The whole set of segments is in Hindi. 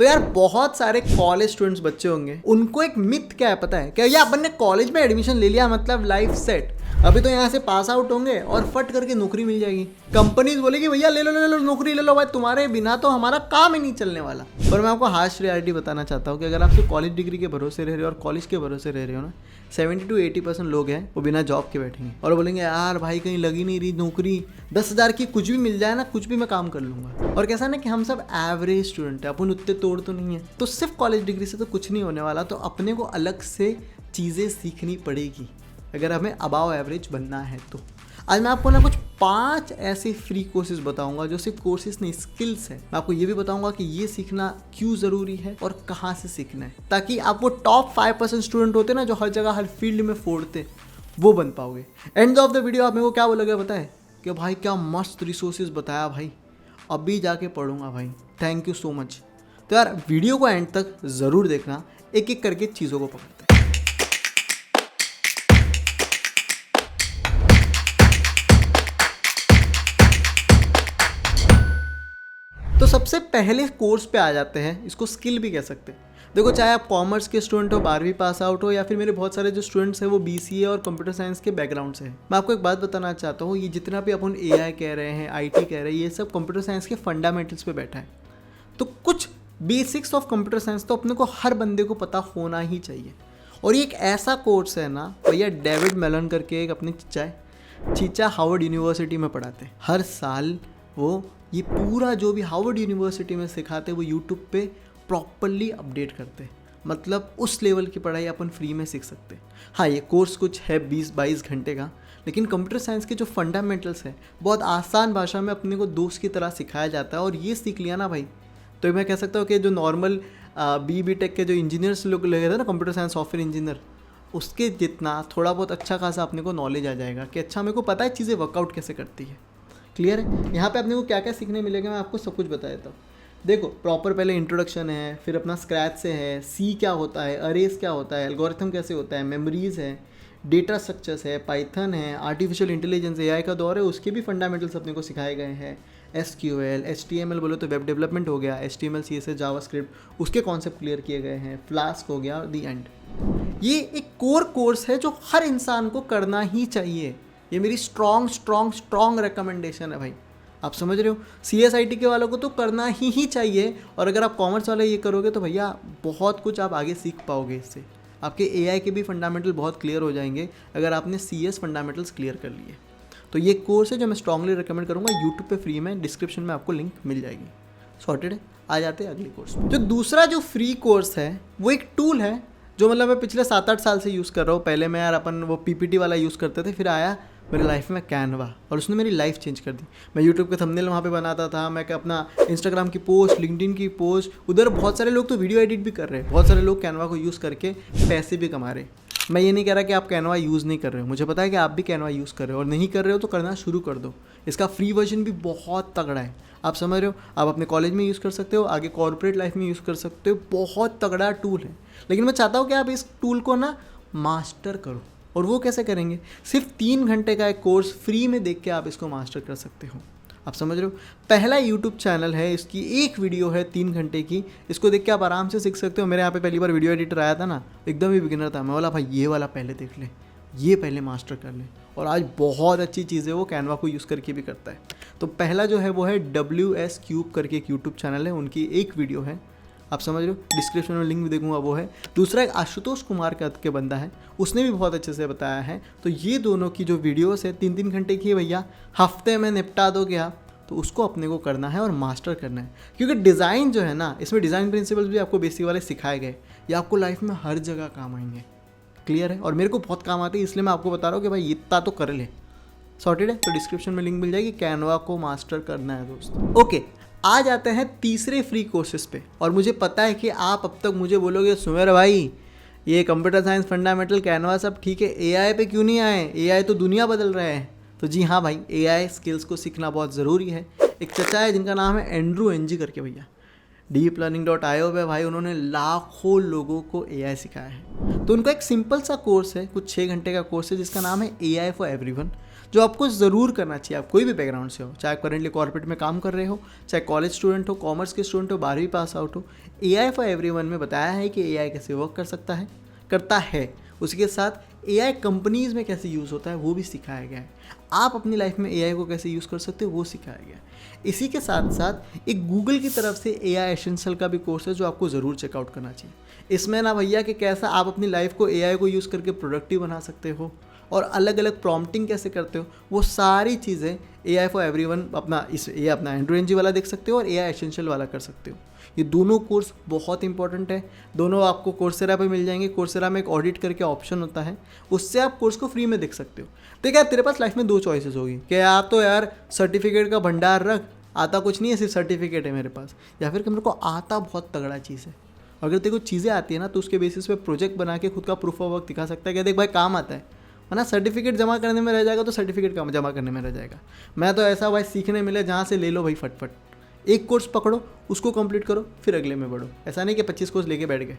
तो यार बहुत सारे कॉलेज स्टूडेंट्स बच्चे होंगे, उनको एक मिथ क्या है पता है क्या, या अपन ने कॉलेज में एडमिशन ले लिया मतलब लाइफ सेट, अभी तो यहाँ से पास आउट होंगे और फट करके नौकरी मिल जाएगी। कंपनीज बोलेगी भैया ले लो नौकरी ले लो भाई, तुम्हारे बिना तो हमारा काम ही नहीं चलने वाला। पर मैं आपको हार्श रियलिटी बताना चाहता हूँ कि अगर आप सिर्फ कॉलेज डिग्री के भरोसे रह रहे हो और कॉलेज के भरोसे रह रहे हो ना, 70 to 80% लोग हैं वो बिना जॉब के बैठेंगे और बोलेंगे यार भाई कहीं लगी नहीं रही नौकरी, 10,000 की कुछ भी मिल जाए ना, कुछ भी मैं काम कर लूँगा। और कैसा ना कि हम सब एवरेज स्टूडेंट है, अपन उतने तोड़ तो नहीं है, तो सिर्फ कॉलेज डिग्री से तो कुछ नहीं होने वाला। तो अपने को अलग से चीज़ें सीखनी पड़ेगी अगर हमें अबाव एवरेज बनना है। तो आज मैं आपको ना कुछ 5 ऐसे फ्री कोर्सेज बताऊंगा जो सिर्फ कोर्सेज नहीं स्किल्स है। मैं आपको ये भी बताऊंगा कि ये सीखना क्यों ज़रूरी है और कहाँ से सीखना है, ताकि आप वो टॉप 5% स्टूडेंट होते ना जो हर जगह हर फील्ड में फोड़ते, वो बन पाओगे। एंड ऑफ द वीडियो आप मेरे को क्या बोलोगे पता है कि भाई क्या मस्त रिसोर्सेज बताया भाई, अभी जाके पढ़ूंगा भाई, थैंक यू सो मच। तो यार वीडियो को एंड तक ज़रूर देखना, एक एक करके चीज़ों को पकड़ते हैं। तो सबसे पहले कोर्स पे आ जाते हैं, इसको स्किल भी कह सकते हैं। देखो चाहे आप कॉमर्स के स्टूडेंट हो, 12वीं पास आउट हो, या फिर मेरे बहुत सारे जो स्टूडेंट्स हैं वो BCA और कंप्यूटर साइंस के बैकग्राउंड से हैं, मैं आपको एक बात बताना चाहता हूँ, ये जितना भी अपन AI कह रहे हैं, IT कह रहे हैं, ये सब कंप्यूटर साइंस के फंडामेंटल्स पे बैठा है। तो कुछ बेसिक्स ऑफ कंप्यूटर साइंस तो अपने को हर बंदे को पता होना ही चाहिए। और ये एक ऐसा कोर्स है ना भैया, डेविड मेलन करके एक अपने चीचा हार्वर्ड यूनिवर्सिटी में पढ़ाते हैं। हर साल वो ये पूरा जो भी हार्वर्ड यूनिवर्सिटी में सिखाते वो यूट्यूब पे प्रॉपरली अपडेट करते हैं, मतलब उस लेवल की पढ़ाई अपन फ्री में सीख सकते हैं। हाँ ये कोर्स कुछ है 20-22 घंटे का, लेकिन कंप्यूटर साइंस के जो फंडामेंटल्स है बहुत आसान भाषा में अपने को दोस्त की तरह सिखाया जाता है। और ये सीख लिया ना भाई, तो मैं कह सकता हूँ कि जो नॉर्मल BTech के जो इंजीनियर्स लोग लगे थे ना, कंप्यूटर साइंस सॉफ्टवेयर इंजीनियर, उसके जितना थोड़ा बहुत अच्छा खासा अपने को नॉलेज आ जाएगा कि अच्छा मेरे को पता है चीज़ें वर्कआउट कैसे करती है। क्लियर है? यहाँ पे अपने को क्या क्या सीखने मिलेगा मैं आपको सब कुछ बता देता हूँ। देखो प्रॉपर पहले इंट्रोडक्शन है, फिर अपना स्क्रैच से है, सी क्या होता है, अरेज क्या होता है, एल्गोरिथम कैसे होता है, मेमोरीज है, डेटा स्ट्रक्चर्स है, पाइथन है, आर्टिफिशियल इंटेलिजेंस AI का दौर है, उसके भी फंडामेंटल्स अपने को सिखाए गए हैं। SQL HTML बोलो तो वेब डेवलपमेंट हो गया, HTML CSS जावास्क्रिप्ट, उसके कॉन्सेप्ट क्लियर किए गए हैं, फ्लास्क हो गया, दी एंड। ये एक कोर कोर्स है जो हर इंसान को करना ही चाहिए, ये मेरी स्ट्रॉन्ग रिकमेंडेशन है भाई। आप समझ रहे हो, CSIT के वालों को तो करना ही चाहिए। और अगर आप कॉमर्स वाले ये करोगे तो भैया बहुत कुछ आप आगे सीख पाओगे इससे, आपके AI के भी फंडामेंटल बहुत क्लियर हो जाएंगे अगर आपने CS फंडामेंटल्स क्लियर कर लिए। तो ये कोर्स है जो मैं स्ट्रांगली रिकमेंड करूँगा, यूट्यूब पे फ्री में, डिस्क्रिप्शन में आपको लिंक मिल जाएगी। सॉर्टेड है। आ जाते हैं अगले कोर्स में। जो दूसरा जो फ्री कोर्स है वो एक टूल है जो मतलब मैं पिछले 7-8 साल से यूज़ कर रहा हूँ। पहले मैं यार अपन वो PPT वाला यूज़ करते थे, फिर आया मेरी लाइफ में कैनवा और उसने मेरी लाइफ चेंज कर दी। मैं यूट्यूब के थंबनेल वहाँ पे बनाता था, मैं अपना इंस्टाग्राम की पोस्ट, लिंक्डइन की पोस्ट, उधर बहुत सारे लोग तो वीडियो एडिट भी कर रहे हैं, बहुत सारे लोग कैनवा को यूज़ करके पैसे भी कमा रहे हैं। मैं ये नहीं कह रहा कि आप कैनवा यूज़ नहीं कर रहे हो, मुझे पता है कि आप भी कैनवा यूज़ कर रहे हो, और नहीं कर रहे हो तो करना शुरू कर दो। इसका फ्री वर्जन भी बहुत तगड़ा है, आप समझ रहे हो, आप अपने कॉलेज में यूज़ कर सकते हो, आगे कॉर्पोरेट लाइफ में यूज़ कर सकते हो, बहुत तगड़ा टूल है। लेकिन मैं चाहता हूँ कि आप इस टूल को ना मास्टर करो। और वो कैसे करेंगे? सिर्फ 3 घंटे का एक कोर्स फ्री में देख के आप इसको मास्टर कर सकते हो। आप समझ रहे हो, पहला यूट्यूब चैनल है, इसकी एक वीडियो है 3 घंटे की, इसको देख के आप आराम से सीख सकते हो। मेरे यहाँ पे पहली बार वीडियो एडिटर आया था ना, एकदम ही बिगिनर था, मैं बोला भाई ये वाला पहले देख ले, ये पहले मास्टर कर ले, और आज बहुत अच्छी चीज़ है, वो कैनवा को यूज़ करके भी करता है। तो पहला जो है वो है WS क्यूब करके एक यूट्यूब चैनल है, उनकी एक वीडियो है, आप समझ रहे हो, डिस्क्रिप्शन में लिंक भी देखूंगा, वो है। दूसरा एक आशुतोष कुमार के बंदा है, उसने भी बहुत अच्छे से बताया है। तो ये दोनों की जो वीडियोस है 3-3 घंटे की है भैया, हफ्ते में निपटा दोगे आप, तो उसको अपने को करना है और मास्टर करना है। क्योंकि डिज़ाइन जो है ना, इसमें डिज़ाइन प्रिंसिपल्स भी आपको बेसिक वाले सिखाए गए, ये आपको लाइफ में हर जगह काम आएंगे। क्लियर है? और मेरे को बहुत काम आते हैं, इसलिए मैं आपको बता रहा हूँ कि भाई इतना तो कर ले। सॉर्टेड है? तो डिस्क्रिप्शन में लिंक मिल जाएगी, कैनवा को मास्टर करना है दोस्त। ओके, आ जाते हैं तीसरे फ्री कोर्सेज पे। और मुझे पता है कि आप अब तक मुझे बोलोगे सुमेर भाई ये कंप्यूटर साइंस फंडामेंटल कैनवा सब ठीक है, AI पे क्यों नहीं आए, AI तो दुनिया बदल रहे हैं। तो जी हाँ भाई, AI स्किल्स को सीखना बहुत ज़रूरी है। एक चचा है जिनका नाम है एंड्रू NG करके भैया, deeplearning.io पे भाई उन्होंने लाखों लोगों को AI सिखाया है। तो उनका एक सिंपल सा कोर्स है, कुछ 6 घंटे का कोर्स है, जिसका नाम है AI फॉर एवरीवन। जो आपको ज़रूर करना चाहिए, आप कोई भी बैकग्राउंड से हो, चाहे करेंटली कॉर्पोरेट में काम कर रहे हो, चाहे कॉलेज स्टूडेंट हो, कॉमर्स के स्टूडेंट हो, 12वीं पास आउट हो। AI फॉर एवरीवन में बताया है कि AI कैसे वर्क करता है। उसी के साथ AI कंपनीज़ में कैसे यूज़ होता है वो भी सिखाया गया है। आप अपनी लाइफ में AI को कैसे यूज़ कर सकते हो वो सिखाया गया है। इसी के साथ साथ एक गूगल की तरफ से AI एसेंशियल का भी कोर्स है जो आपको ज़रूर चेकआउट करना चाहिए। इसमें ना भैया कि कैसा आप अपनी लाइफ को AI को यूज़ करके प्रोडक्टिव बना सकते हो और अलग अलग प्रॉम्प्टिंग कैसे करते हो, वो सारी चीज़ें AI फॉर एवरीवन ये अपना एंड्रॉइड NG वाला देख सकते हो और AI एसेंशियल वाला कर सकते हो। ये दोनों कोर्स बहुत इंपॉर्टेंट है, दोनों आपको कोर्सेरा पे मिल जाएंगे। कोर्सेरा में एक ऑडिट करके ऑप्शन होता है, उससे आप कोर्स को फ्री में देख सकते हो। तो क्या तेरे पास लाइफ में 2 चॉइसेस होगी कि या तो यार सर्टिफिकेट का भंडार रख, आता कुछ नहीं है सिर्फ सर्टिफिकेट है मेरे पास, या फिर कि मेरे को आता बहुत तगड़ा चीज़ है। अगर तेरे को चीज़ें आती है ना तो उसके बेसिस पे प्रोजेक्ट बना के खुद का प्रूफ ऑफ वर्क दिखा सकता है कि देख भाई काम आता है, वरना सर्टिफिकेट जमा करने में रह जाएगा तो सर्टिफिकेट का जमा करने में रह जाएगा। मैं तो ऐसा भाई सीखने मिले जहाँ से ले लो भाई फटफट, एक कोर्स पकड़ो उसको कंप्लीट करो फिर अगले में बढ़ो। ऐसा नहीं कि 25 कोर्स लेके बैठ गए,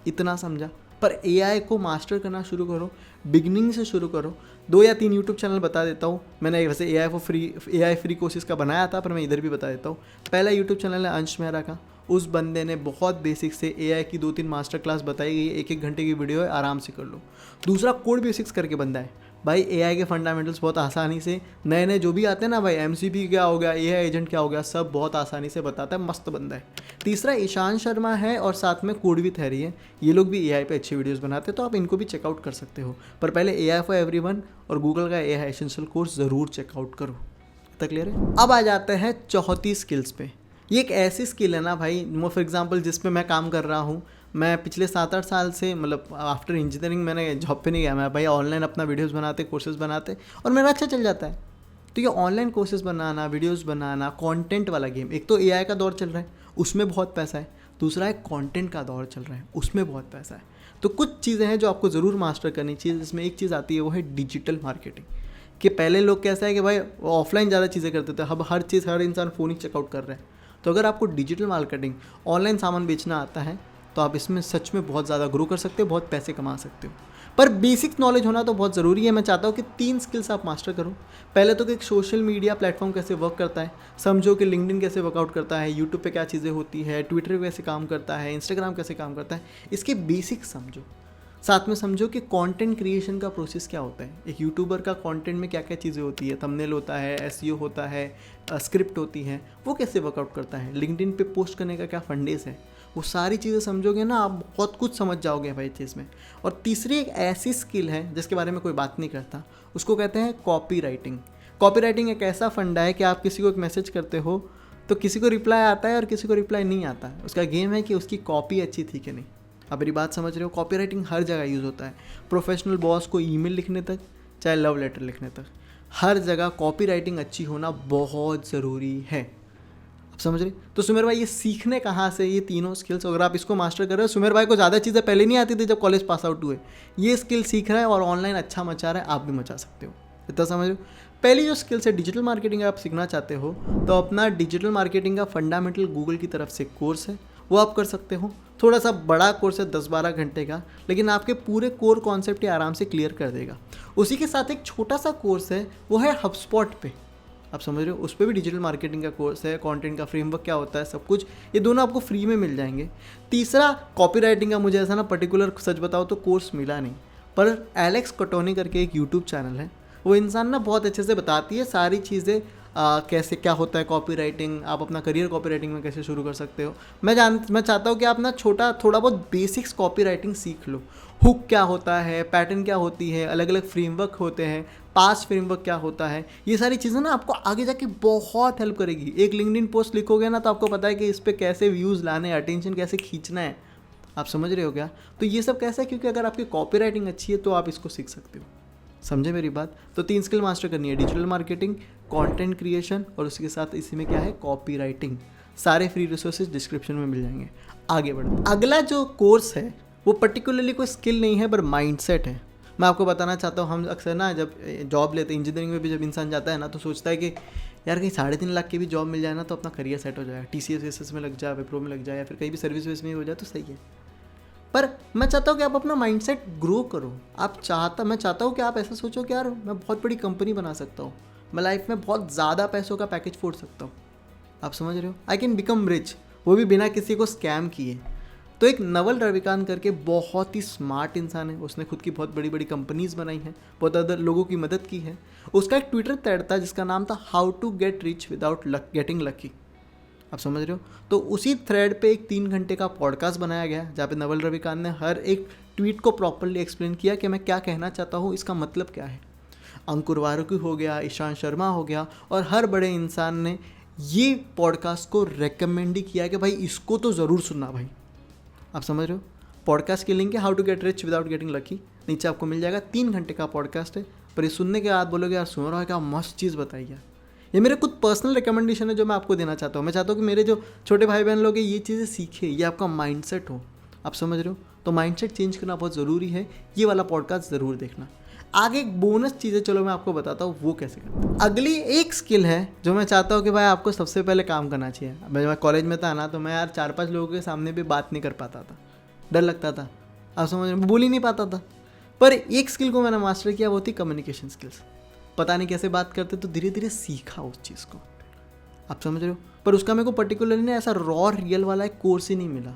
इतना समझा। पर AI को मास्टर करना शुरू करो, बिगनिंग से शुरू करो। 2 या 3 यूट्यूब चैनल बता देता हूँ मैंने, वैसे AI फ्री कोर्सेज का बनाया था पर मैं इधर भी बता देता हूँ। पहला यूट्यूब चैनल है अंश मेहरा का, उस बंदे ने बहुत बेसिक से AI की 2-3 मास्टर क्लास बताई गई, 1-1 घंटे की वीडियो है, आराम से कर लो। दूसरा कोड बेसिक्स करके बंदा है भाई, AI के फंडामेंटल्स बहुत आसानी से नए नए जो भी आते हैं ना भाई, MCP क्या हो गया, AI एजेंट क्या हो गया, सब बहुत आसानी से बताता है, मस्त बंदा है। तीसरा ईशान शर्मा है और साथ में कोड विथ हैरी है, ये लोग भी AI पे अच्छी वीडियोस बनाते हैं तो आप इनको भी चेकआउट कर सकते हो। पर पहले AI फॉर एवरीवन और गूगल का AI एसेंशियल कोर्स ज़रूर चेकआउट करो। इतना क्लियर है? अब आ जाते हैं चौथी स्किल्स पे। ये एक ऐसी स्किल है ना भाई, फॉर एग्जाम्पल जिस पे मैं काम कर रहा हूँ, मैं पिछले 7-8 साल से मतलब आफ्टर इंजीनियरिंग मैंने जॉब पे नहीं गया, मैं भाई ऑनलाइन अपना वीडियोस बनाते, कोर्सेज बनाते और मेरा अच्छा चल जाता है। तो ये ऑनलाइन कोर्सेज बनाना, वीडियोस बनाना, कंटेंट वाला गेम, एक तो AI का दौर चल रहा है उसमें बहुत पैसा है, दूसरा है कंटेंट का दौर चल रहा है उसमें बहुत पैसा है। तो कुछ चीज़ें हैं जो आपको ज़रूर मास्टर करनी चाहिए, जिसमें एक चीज़ आती है वो है डिजिटल मार्केटिंग। कि पहले लोग कैसा है कि भाई ऑफलाइन ज़्यादा चीज़ें करते थे, अब हर चीज़ हर इंसान फ़ोन ही चेकआउट कर रहा है। तो अगर आपको डिजिटल मार्केटिंग, ऑनलाइन सामान बेचना आता है तो आप इसमें सच में बहुत ज़्यादा ग्रो कर सकते हो, बहुत पैसे कमा सकते हो। पर बेसिक नॉलेज होना तो बहुत ज़रूरी है। मैं चाहता हूँ कि 3 स्किल्स आप मास्टर करो। पहले तो कि एक सोशल मीडिया प्लेटफॉर्म कैसे वर्क करता है समझो, कि लिंक्डइन कैसे वर्कआउट करता है, यूट्यूब पे क्या चीज़ें होती है, ट्विटर कैसे काम करता है, इंस्टाग्राम कैसे काम करता है, इसके बेसिक समझो। साथ में समझो कि कंटेंट क्रिएशन का प्रोसेस क्या होता है, एक यूट्यूबर का कंटेंट में क्या क्या चीज़ें होती है, थंबनेल होता है, SEO होता है, स्क्रिप्ट होती है, वो कैसे वर्कआउट करता है, लिंक्डइन पे पोस्ट करने का क्या फंडेस है, वो सारी चीज़ें समझोगे ना आप बहुत कुछ समझ जाओगे भाई चीज़ में। और तीसरी एक ऐसी स्किल है जिसके बारे में कोई बात नहीं करता, उसको कहते हैं कॉपी राइटिंग। कॉपी राइटिंग एक ऐसा फंडा है कि आप किसी को एक मैसेज करते हो तो किसी को रिप्लाई आता है और किसी को रिप्लाई नहीं आता है। उसका गेम है कि उसकी कॉपी अच्छी थी कि नहीं। अब मेरी बात समझ रहे हो? कॉपी राइटिंग हर जगह यूज़ होता है, प्रोफेशनल बॉस को ईमेल लिखने तक, चाहे लव लेटर लिखने तक, हर जगह कॉपी राइटिंग अच्छी होना बहुत ज़रूरी है। आप समझ रहे? तो सुमेर भाई ये सीखने कहाँ से, ये तीनों स्किल्स अगर आप इसको मास्टर कर रहे हो, सुमेर भाई को ज़्यादा चीज़ें पहले नहीं आती थी जब कॉलेज पास आउट हुए, ये स्किल सीख रहा है और ऑनलाइन अच्छा मचा रहा है, आप भी मचा सकते हो। इतना समझ रहे हो? पहली जो स्किल्स है डिजिटल मार्केटिंग आप सीखना चाहते हो तो अपना डिजिटल मार्केटिंग का फंडामेंटल गूगल की तरफ से कोर्स है वो आप कर सकते हो। थोड़ा सा बड़ा कोर्स है 10-12 घंटे का, लेकिन आपके पूरे कोर कॉन्सेप्ट ये आराम से क्लियर कर देगा। उसी के साथ एक छोटा सा कोर्स है वो है HubSpot पे, आप समझ रहे हो, उस पर भी डिजिटल मार्केटिंग का कोर्स है, कंटेंट का फ्रेमवर्क क्या होता है, सब कुछ, ये दोनों आपको फ्री में मिल जाएंगे। तीसरा कॉपीराइटिंग का मुझे ऐसा ना पर्टिकुलर सच बताओ तो कोर्स मिला नहीं, पर एलेक्स कटोनी करके एक यूट्यूब चैनल है, वो इंसान ना बहुत अच्छे से बताती है सारी चीज़ें, कैसे क्या होता है कॉपी राइटिंग, आप अपना करियर कॉपी राइटिंग में कैसे शुरू कर सकते हो। मैं चाहता हूँ कि आप ना थोड़ा बहुत बेसिक्स कॉपी राइटिंग सीख लो। हुक क्या होता है, पैटर्न क्या होती है, अलग अलग फ्रेमवर्क होते हैं, पास फ्रेमवर्क क्या होता है, ये सारी चीज़ें ना आपको आगे जाके बहुत हेल्प करेगी। एक लिंक्डइन पोस्ट लिखोगे ना तो आपको पता है कि इस पर कैसे व्यूज़ लाने हैं, अटेंशन कैसे खींचना है। आप समझ रहे हो क्या? तो ये सब कैसा है, क्योंकि अगर आपकी कॉपी राइटिंग अच्छी है तो आप इसको सीख सकते हो। समझे मेरी बात? तो 3 स्किल मास्टर करनी है, डिजिटल मार्केटिंग, कंटेंट क्रिएशन और उसके साथ इसी में क्या है, कॉपी राइटिंग। सारे फ्री रिसोर्सेज डिस्क्रिप्शन में मिल जाएंगे। आगे बढ़ते, अगला जो कोर्स है वो पर्टिकुलरली कोई स्किल नहीं है पर माइंडसेट है। मैं आपको बताना चाहता हूँ, हम अक्सर ना जब जॉब लेते हैं, इंजीनियरिंग में भी जब इंसान जाता है ना तो सोचता है कि यार कहीं 3.5 लाख की भी जॉब मिल जाए ना तो अपना करियर सेट हो जाए, TCS में लग जाए, विप्रो में लग जाए, या फिर कहीं भी सर्विस वेस में हो जाए तो सही है। पर मैं चाहता हूँ कि आप अपना माइंडसेट ग्रो करो। मैं चाहता हूँ कि आप ऐसा सोचो कि यार मैं बहुत बड़ी कंपनी बना सकता हूँ, मैं लाइफ में बहुत ज़्यादा पैसों का पैकेज फोड़ सकता हूँ। आप समझ रहे हो? आई कैन बिकम रिच, वो भी बिना किसी को स्कैम किए। तो एक नवल रविकांत करके बहुत ही स्मार्ट इंसान है, उसने खुद की बहुत बड़ी बड़ी कंपनीज बनाई हैं, बहुत ज़्यादा लोगों की मदद की है। उसका एक ट्विटर थ्रेड था जिसका नाम था how to get rich without getting lucky. आप समझ रहे हो? तो उसी थ्रेड पे एक 3 घंटे का पॉडकास्ट बनाया गया जहाँ पे नवल रविकांत ने हर एक ट्वीट को प्रॉपरली एक्सप्लेन किया कि मैं क्या कहना चाहता हूँ, इसका मतलब क्या है। अंकुर वारुकी हो गया, ईशांत शर्मा हो गया, और हर बड़े इंसान ने ये पॉडकास्ट को रेकमेंड ही किया कि भाई इसको तो ज़रूर सुनना भाई। आप समझ रहे हो? पॉडकास्ट की लिंक है how to get rich without getting lucky, नीचे आपको मिल जाएगा। 3 घंटे का पॉडकास्ट है, पर ये सुनने के बाद बोलोगे यार सुन रहा है क्या मस्त चीज़ बताई यार। ये मेरे खुद पर्सनल रिकमेंडेशन है जो मैं आपको देना चाहता हूँ। मैं चाहता हूँ कि मेरे जो छोटे भाई बहन लोग हैं ये चीज़ें सीखे, ये आपका माइंडसेट हो। आप समझ रहे हो? तो माइंडसेट चेंज करना बहुत ज़रूरी है, ये वाला पॉडकास्ट ज़रूर देखना। आगे एक बोनस चीज़ है, चलो मैं आपको बताता हूँ वो कैसे करते हैं। अगली एक स्किल है जो मैं चाहता हूँ कि भाई आपको सबसे पहले काम करना चाहिए। मैं कॉलेज में था ना, तो मैं यार 4-5 लोगों के सामने भी बात नहीं कर पाता था, डर लगता था। आप समझ रहे, बोल ही नहीं पाता था। पर एक स्किल को मैंने मास्टर किया, वो थी कम्युनिकेशन स्किल्स। पता नहीं कैसे बात करते, तो धीरे धीरे सीखा उस चीज़ को। आप समझ रहे हो? पर उसका मेरे को पर्टिकुलरली ना ऐसा रॉ रियल वाला एक कोर्स ही नहीं मिला।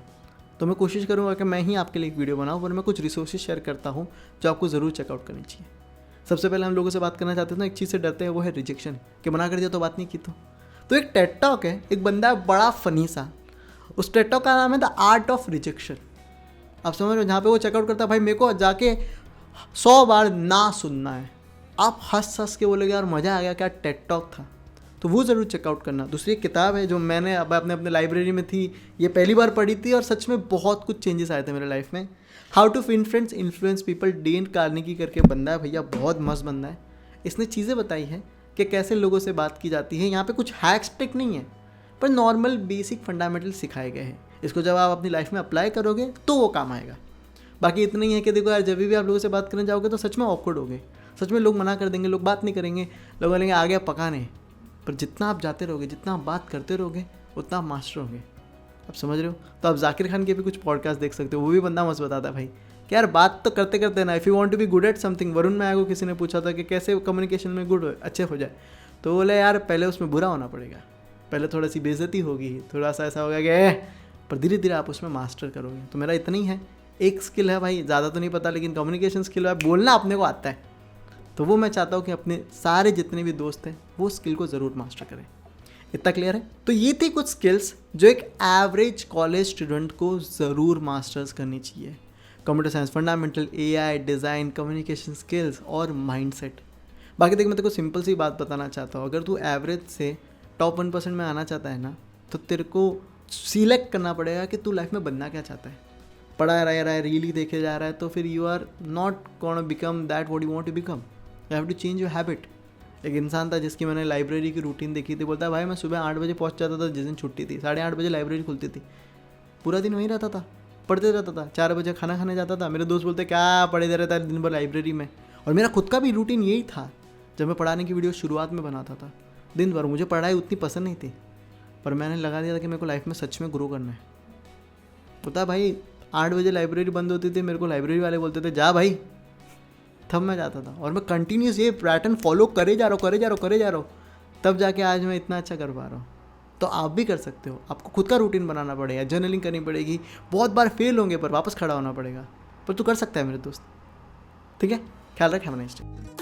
तो मैं कोशिश करूँगा कि मैं ही आपके लिए एक वीडियो बनाऊँ, पर मैं कुछ रिसोर्सेज शेयर करता हूँ जो आपको ज़रूर चेकआउट करनी चाहिए। सबसे पहले हम लोगों से बात करना चाहते हैं ना, एक चीज़ से डरते हैं, वो है रिजेक्शन, कि मना कर दिया तो बात नहीं की। तो एक टेड टॉक है, एक बंदा है बड़ा फनी सा, उस टेड टॉक का नाम है द आर्ट ऑफ रिजेक्शन। आप समझ रहे हो? जहाँ पे वो चेकआउट करता है भाई मेरे को जाके 100 बार ना सुनना है। आप हंस के बोलोगे यार मज़ा आ गया, क्या टेड टॉक था। तो वो ज़रूर चेकआउट करना। दूसरी एक किताब है जो मैंने अब अपने लाइब्रेरी में थी, ये पहली बार पढ़ी थी और सच में बहुत कुछ चेंजेस आए थे मेरे लाइफ में। How to influence people, Dale Carnegie करके बंदा है भैया, बहुत मस्त बंदा है। इसने चीज़ें बताई हैं कि कैसे लोगों से बात की जाती है। यहाँ पे कुछ हैक्स ट्रिक नहीं है, पर नॉर्मल बेसिक फंडामेंटल सिखाए गए हैं। इसको जब आप अपनी लाइफ में अप्लाई करोगे तो वो काम आएगा। बाकी इतना ही है कि देखो यार, जब भी आप लोगों से बात करने जाओगे तो सच में ऑकवर्ड होगे, सच में लोग मना कर देंगे, लोग बात नहीं करेंगे, लोग बोलेंगे आ गया पकाने। पर जितना आप जाते रहोगे, जितना आप बात करते रहोगे, उतना आप मास्टर होंगे। आप समझ रहे हो? तो आप जाकिर खान के भी कुछ पॉडकास्ट देख सकते हो, वो भी बंदा मस्त बताता है भाई कि यार बात तो करते करते ना, if you want to be good at something. Varun Nayak को किसी ने पूछा था कि कैसे कम्युनिकेशन में अच्छे हो जाए, तो बोले यार पहले उसमें बुरा होना पड़ेगा, पहले थोड़ा सी बेइज्जती होगी, थोड़ा सा ऐसा होगा कि पर धीरे धीरे आप उसमें मास्टर करोगे। तो मेरा इतना ही है, एक स्किल है भाई, ज़्यादा तो नहीं पता, लेकिन कम्युनिकेशन स्किल है, बोलना अपने को आता है। तो वो मैं चाहता हूँ कि अपने सारे जितने भी दोस्त हैं वो स्किल को ज़रूर मास्टर करें। इतना क्लियर है? तो ये थी कुछ स्किल्स जो एक एवरेज कॉलेज स्टूडेंट को ज़रूर मास्टर्स करनी चाहिए। Computer science fundamental, AI, design, communication skills और माइंडसेट। बाकी देख, मैं तेरे को सिंपल सी बात बताना चाहता हूँ, अगर तू एवरेज से टॉप 1% में आना चाहता है ना, तो तेरे को सिलेक्ट करना पड़ेगा कि तू लाइफ में बनना क्या चाहता है। पढ़ा रहा है, रीली देखे जा रहा है, तो फिर you are not gonna become that what you want to become. You have to change your habit. एक इंसान था जिसकी मैंने लाइब्रेरी की रूटीन देखी थी, बोलता भाई मैं सुबह 8 बजे पहुंच जाता था, जिस दिन छुट्टी थी 8:30 बजे लाइब्रेरी खुलती थी, पूरा दिन वहीं रहता था, पढ़ते रहता था। 4 बजे खाना खाने जाता था। मेरे दोस्त बोलते क्या पढ़े रहता है दिन भर लाइब्रेरी में। और मेरा खुद का भी रूटीन यही था। जब मैं पढ़ाने की वीडियो शुरुआत में बनाता था, दिन भर मुझे पढ़ाई उतनी पसंद नहीं थी, पर मैंने लगा दिया था कि मेरे को लाइफ में सच में ग्रो करना है। पता भाई 8 बजे लाइब्रेरी बंद होती थी, मेरे को लाइब्रेरी वाले बोलते थे जा भाई, तब मैं जाता था। और मैं कंटिन्यूस ये पैटर्न फॉलो करे जा रहा हूँ, तब जाके आज मैं इतना अच्छा कर पा रहा हूँ। तो आप भी कर सकते हो। आपको खुद का रूटीन बनाना पड़ेगा, जर्नलिंग करनी पड़ेगी, बहुत बार फेल होंगे पर वापस खड़ा होना पड़ेगा, पर तू कर सकता है मेरे दोस्त। ठीक है, ख्याल रख, हैव अ नाइस डे।